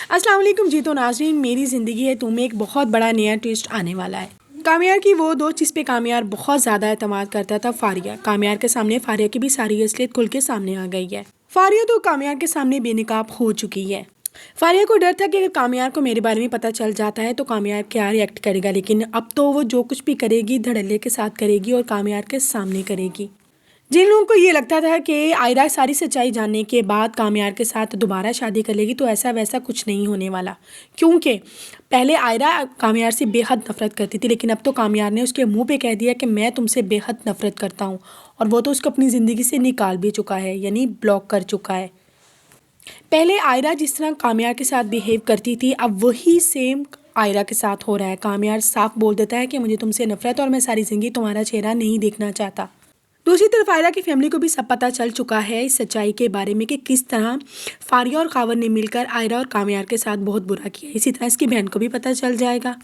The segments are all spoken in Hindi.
अस्सलाम वालेकुम जी। तो नाज़रीन, मेरी ज़िंदगी है तुम्हें एक बहुत बड़ा नया ट्विस्ट आने वाला है। कामयार की वो दो जिस पे कामयार बहुत ज़्यादा एतमाद करता था, फारिया। कामयार के सामने फारिया की भी सारी असलियत खुल के सामने आ गई है। फारिया तो कामयार के सामने बेनकाब हो चुकी है। फारिया को डर था कि अगर कामयार को मेरे बारे में पता चल जाता है तो कामयार क्या रिएक्ट करेगा, लेकिन अब तो वो जो कुछ भी करेगी धड़ल्ले के साथ करेगी और कामयार के सामने करेगी। जिन लोगों को ये लगता था कि आयरा सारी सच्चाई जानने के बाद कामयार के साथ दोबारा शादी कर लेगी, तो ऐसा वैसा कुछ नहीं होने वाला। क्योंकि पहले आयरा कामयार से बेहद नफ़रत करती थी, लेकिन अब तो कामयार ने उसके मुंह पे कह दिया कि मैं तुमसे बेहद नफ़रत करता हूँ, और वो तो उसको अपनी ज़िंदगी से निकाल भी चुका है, यानी ब्लॉक कर चुका है। पहले आयरा जिस तरह कामयार के साथ बिहेव करती थी, अब वही सेम आयरा के साथ हो रहा है। कामयार साफ बोल देता है कि मुझे तुमसे नफ़रत और मैं सारी ज़िंदगी तुम्हारा चेहरा नहीं देखना चाहता। दूसरी तरफ आयरा की फैमिली को भी सब पता चल चुका है इस सच्चाई के बारे में कि किस तरह फारिया और खावर ने मिलकर आयरा और कामयार के साथ बहुत बुरा किया। इसी तरह इसकी बहन को भी पता चल जाएगा।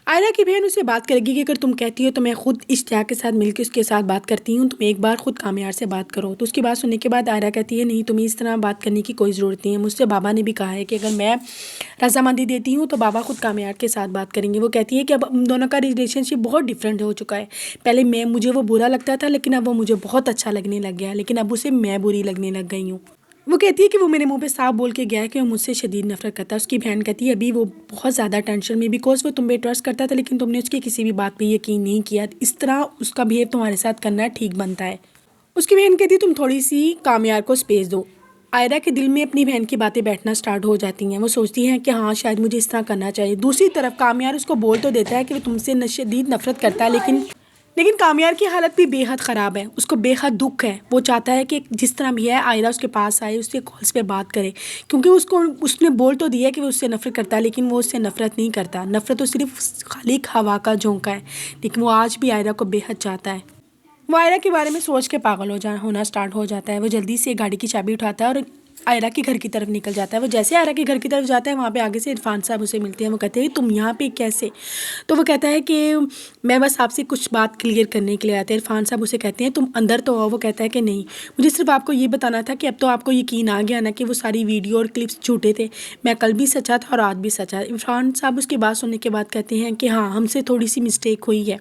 आयरा की बहन उससे बात करेगी कि अगर तुम कहती हो तो मैं खुद इश्तियाक के साथ मिलकर उसके साथ बात करती हूँ, तुम एक बार खुद कामयार से बात करो। तो उसकी बात सुनने के बाद आयरा कहती है, नहीं, तुम्हें इस तरह बात करने की कोई ज़रूरत नहीं है। मुझसे बाबा ने भी कहा है कि अगर मैं रजामंदी देती हूँ तो बाबा खुद कामयार के साथ बात करेंगे। वो कहती है कि अब हम दोनों का रिलेशनशिप बहुत डिफरेंट हो चुका है। पहले मुझे वो बुरा लगता था, लेकिन अब वो मुझे बहुत अच्छा लगने लग गया है, लेकिन अब उसे मैं बुरी लगने लग गई हूँ। वो कहती है कि वो मेरे मुंह पे साफ बोल के गया है कि वो मुझसे शदीद नफरत करता है। उसकी बहन कहती है अभी वो बहुत ज़्यादा टेंशन में, बिकॉज वो तुम पे ट्रस्ट करता था, लेकिन तुमने उसकी किसी भी बात पे यकीन नहीं किया। इस तरह उसका बिहेव तुम्हारे साथ करना ठीक बनता है। उसकी बहन कहती है तुम थोड़ी सी कामयार को स्पेस दो। आयरा के दिल में अपनी बहन की बातें बैठना स्टार्ट हो जाती हैं। वो सोचती हैं कि हाँ, शायद मुझे इस तरह करना चाहिए। दूसरी तरफ कामयार उसको बोल तो देता है कि वो तुमसे शदीद नफरत करता है, लेकिन कामयार की हालत भी बेहद ख़राब है। उसको बेहद दुख है। वो चाहता है कि जिस तरह भी है आयरा उसके पास आए, उसके कॉल्स पे बात करे, क्योंकि उसने बोल तो दिया कि वो उससे नफ़रत करता है, लेकिन वो उससे नफ़रत नहीं करता। नफ़रत तो सिर्फ खाली हवा का झोंका है, लेकिन वो आज भी आयरा को बेहद चाहता है। वो आयरा के बारे में सोच के पागल होना स्टार्ट हो जाता है। वो जल्दी से गाड़ी की चाबी उठाता है और आयरा के घर की तरफ निकल जाता है। वो जैसे आयरा के घर की तरफ जाता है, वहाँ पे आगे से इरफान साहब उसे मिलते हैं। वो कहते हैं तुम यहाँ पे कैसे? तो वो कहता है कि मैं बस आपसे कुछ बात क्लियर करने के लिए आते हैं। इरफान साहब उसे कहते हैं तुम अंदर तो आओ। वो कहता है कि नहीं, मुझे सिर्फ आपको ये बताना था कि अब तो आपको यकीन आ गया ना कि वो सारी वीडियो और क्लिप्स झूठे थे। मैं कल भी सच्चा था और आज भी सच्चा। इरफान साहब उसकी बात सुनने के बाद कहते हैं कि हाँ, हमसे थोड़ी सी मिस्टेक हुई है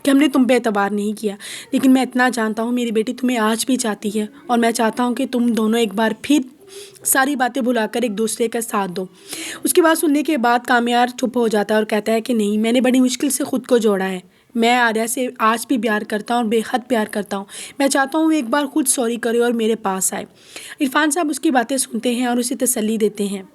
कि हमने तुम पे एतबार नहीं किया, लेकिन मैं इतना जानता हूँ मेरी बेटी तुम्हें आज भी चाहती है, और मैं चाहता हूँ कि तुम दोनों एक बार फिर सारी बातें भुलाकर एक दूसरे का साथ दो। उसकी बात सुनने के बाद कामयार चुप हो जाता है और कहता है कि नहीं, मैंने बड़ी मुश्किल से खुद को जोड़ा है। मैं आर्या से आज भी प्यार करता हूँ और बेहद प्यार करता हूँ। मैं चाहता हूँ वो एक बार खुद सॉरी करे और मेरे पास आए। इरफान साहब उसकी बातें सुनते हैं और उसे तसल्ली देते हैं।